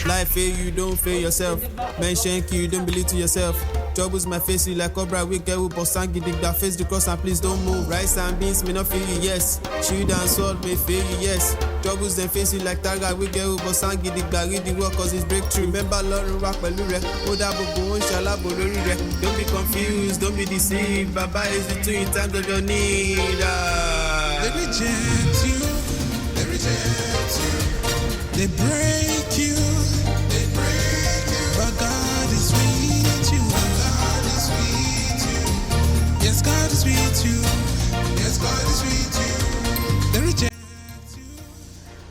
Life fail you, don't fail yourself. Mention you, don't believe to yourself. Troubles my face you like cobra, we get with Bosangi, dig that face the cross and please don't move. Rice and beans may not feel you, yes. Shield and sword may fail you, yes. Troubles then face you like Targa, we get with Bosangi, dig that read the work cause it's breakthrough. Remember Lord rock pelure, Oda Bobo, Inshallah Bolori. Don't be confused, don't be deceived. Baba is the two in times of your need. They reject you, they break you, but God is with you. Yes, God is with you. They reject you.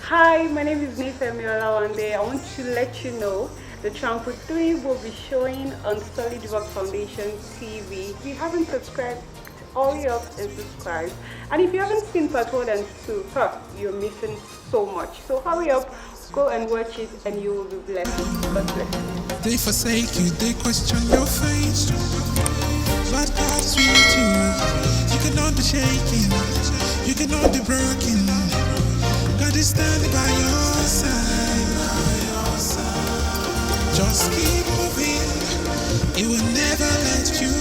Hi, my name is Nisa Miola. One day I want to let you know the Trample 3 will be showing on Solid Rock Foundation TV. If you haven't subscribed, hurry up and subscribe. And if you haven't seen part 1 and 2, you're missing so much. So hurry up, go and watch it and you will be blessed. God bless you. They forsake you, they question your faith. But God is with you. You cannot be shaken, you cannot be broken. God is standing by your side. Just keep moving, He will never let you